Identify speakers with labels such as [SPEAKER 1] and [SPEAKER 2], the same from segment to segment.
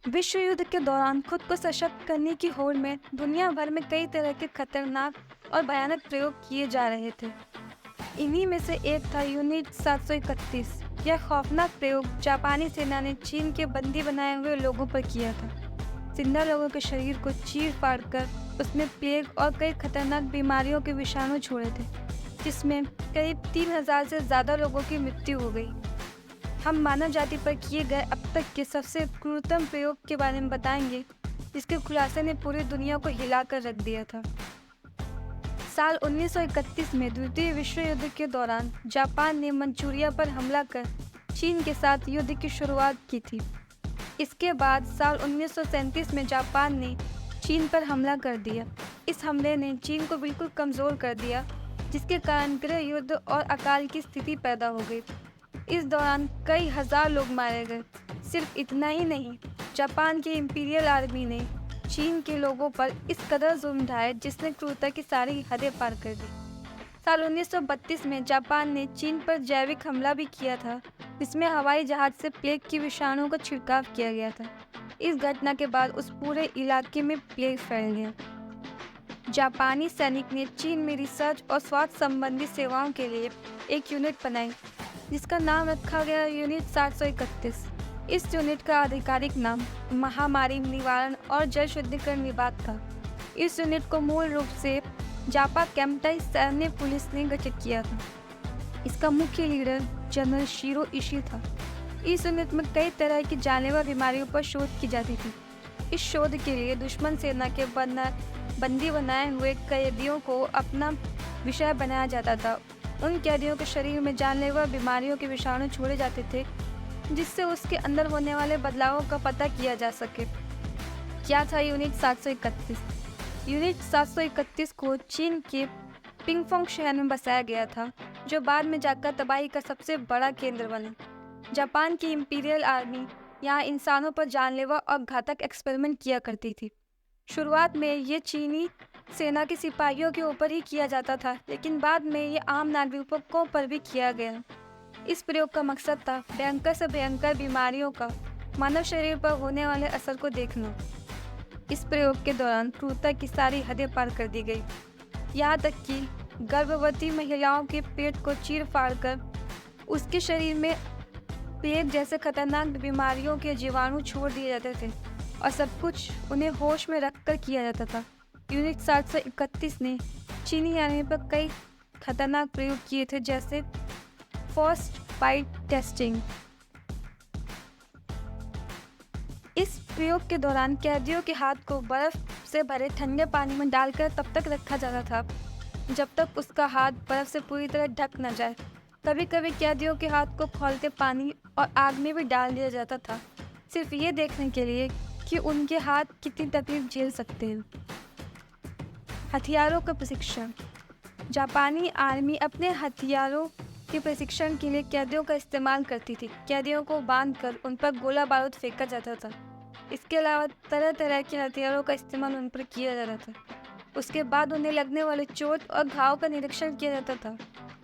[SPEAKER 1] विश्व युद्ध के दौरान खुद को सशक्त करने की होड़ में दुनिया भर में कई तरह के खतरनाक और भयानक प्रयोग किए जा रहे थे। इन्हीं में से एक था यूनिट 731। यह खौफनाक प्रयोग जापानी सेना ने चीन के बंदी बनाए हुए लोगों पर किया था। जिंदा लोगों के शरीर को चीर फाड़ कर उसमें प्लेग और कई खतरनाक बीमारियों के विषाणु छोड़े थे, जिसमें करीब 3000 से ज़्यादा लोगों की मृत्यु हो गई। हम मानव जाति पर किए गए अब तक के सबसे क्रूरतम प्रयोग के बारे में बताएंगे, जिसके खुलासे ने पूरी दुनिया को हिलाकर रख दिया था। साल 1931 में द्वितीय विश्व युद्ध के दौरान जापान ने मंचूरिया पर हमला कर चीन के साथ युद्ध की शुरुआत की थी। इसके बाद साल 1937 में जापान ने चीन पर हमला कर दिया। इस हमले ने चीन को बिल्कुल कमज़ोर कर दिया, जिसके कारण गृह युद्ध और अकाल की स्थिति पैदा हो गई। इस दौरान कई हजार लोग मारे गए। सिर्फ इतना ही नहीं, जापान की इंपीरियल आर्मी ने चीन के लोगों पर इस कदर जुल्म ढाए जिसने क्रूरता की सारी हदें पार कर दी। साल 1932 में जापान ने चीन पर जैविक हमला भी किया था, जिसमें हवाई जहाज से प्लेग की विषाणु का छिड़काव किया गया था। इस घटना के बाद उस पूरे इलाके में प्लेग फैल गया। जापानी सैनिक ने चीन में रिसर्च और स्वास्थ्य संबंधी सेवाओं के लिए एक यूनिट बनाई, जिसका नाम रखा गया यूनिट 731। इस यूनिट का आधिकारिक नाम महामारी निवारण और जल शुद्धिकरण विभाग था। इस यूनिट को मूल रूप से जापा केम्टाई सैन्य पुलिस ने गठित किया था। इसका मुख्य लीडर जनरल शिरो इशी था। इस यूनिट में कई तरह की जानलेवा बीमारियों पर शोध की जाती थी। इस शोध के लिए दुश्मन सेना के बंदी बनाए हुए कैदियों को अपना विषय बनाया जाता था। उन कैदियों के शरीर में जानलेवा बीमारियों के विषाणु छोड़े जाते थे, जिससे उसके अंदर होने वाले बदलावों का पता किया जा सके। क्या था यूनिट 731? यूनिट 731 को चीन के पिंगफोंग शहर में बसाया गया था, जो बाद में जाकर तबाही का सबसे बड़ा केंद्र बना। जापान की इंपीरियल आर्मी यहाँ इंसानों पर जानलेवा और घातक एक्सपेरिमेंट किया करती थी। शुरुआत में ये चीनी सेना के सिपाहियों के ऊपर ही किया जाता था, लेकिन बाद में ये आम नागरिकों पर भी किया गया। इस प्रयोग का मकसद था भयंकर से भयंकर बीमारियों का मानव शरीर पर होने वाले असर को देखना। इस प्रयोग के दौरान क्रूरता की सारी हदें पार कर दी गई। यहाँ तक कि गर्भवती महिलाओं के पेट को चीर फाड़ कर उसके शरीर में प्लेग जैसे खतरनाक बीमारियों के जीवाणु छोड़ दिए जाते थे, और सब कुछ उन्हें होश में रखकर किया जाता था। यूनिट 731 ने चीनी आर्मी पर कई खतरनाक प्रयोग किए थे, जैसे फर्स्ट बाइट टेस्टिंग। इस प्रयोग के दौरान कैदियों के हाथ को बर्फ से भरे ठंडे पानी में डालकर तब तक रखा जाता था जब तक उसका हाथ बर्फ से पूरी तरह ढक न जाए। कभी कभी कैदियों के हाथ को खौलते पानी और आग में भी डाल दिया जाता था, सिर्फ ये देखने के लिए कि उनके हाथ कितनी तकलीफ झेल सकते हैं। हथियारों का प्रशिक्षण। जापानी आर्मी अपने हथियारों के प्रशिक्षण के लिए कैदियों का इस्तेमाल करती थी। कैदियों को बांधकर उन पर गोला बारूद फेंका जाता था। इसके अलावा तरह तरह के हथियारों का इस्तेमाल उन पर किया जाता था। उसके बाद उन्हें लगने वाले चोट और घाव का निरीक्षण किया जाता था।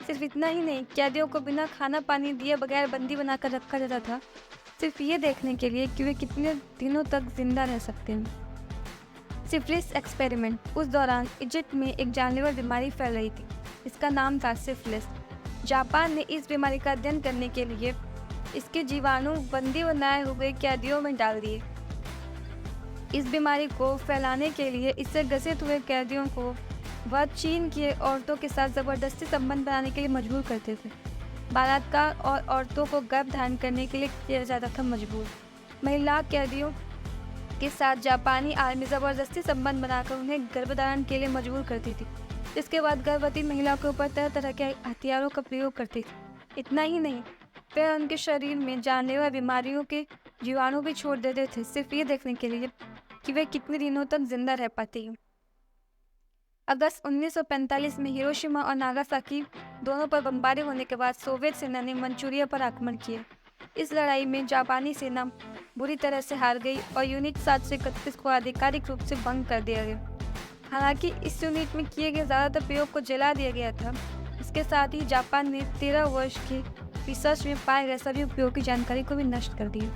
[SPEAKER 1] सिर्फ इतना ही नहीं, कैदियों को बिना खाना पानी दिए बगैर बंदी बनाकर रखा जाता था, सिर्फ ये देखने के लिए कि वे कितने दिनों तक जिंदा रह सकते हैं। Syphilis experiment. उस दौरान इजिप्ट में एक जानलेवा बीमारी फैल रही थी। इसका नाम था सिफिलिस। जापान ने इस बीमारी का अध्ययन करने के लिए इसके जीवाणु बंदी बनाए हुए कैदियों में डाल दिए। इस बीमारी को फैलाने के लिए इससे ग्रसित हुए कैदियों को वह चीन की औरतों के साथ ज़बरदस्ती संबंध बनाने के लिए मजबूर करते थे। बलात्कार और औरतों को गर्भ धारण करने के लिए किया जाता था मजबूर। महिला कैदियों के साथ जापानी आर्मी ज़बरदस्ती संबंध बनाकर उन्हें गर्भधारण के लिए मजबूर करती थी। इसके बाद गर्भवती महिलाओं के ऊपर तरह तरह के हथियारों का प्रयोग करती थी। इतना ही नहीं, वे उनके शरीर में जानलेवा बीमारियों के जीवाणु भी छोड़ देते थे, सिर्फ ये देखने के लिए कि वे कितने दिनों तक जिंदा रह पाती हैं। अगस्त 1945 में हिरोशिमा और नागासाकी दोनों पर बमबारी होने के बाद सोवियत सेना ने मंचूरिया पर आक्रमण किया। इस लड़ाई में जापानी सेना बुरी तरह से हार गई और यूनिट 731 को आधिकारिक रूप से भंग कर दिया गया। हालांकि इस यूनिट में किए गए ज़्यादातर प्रयोग को जला दिया गया था। इसके साथ ही जापान ने 13 वर्ष के रिसर्च में पाए गए सभी उपयोगी जानकारी को भी नष्ट कर दिया।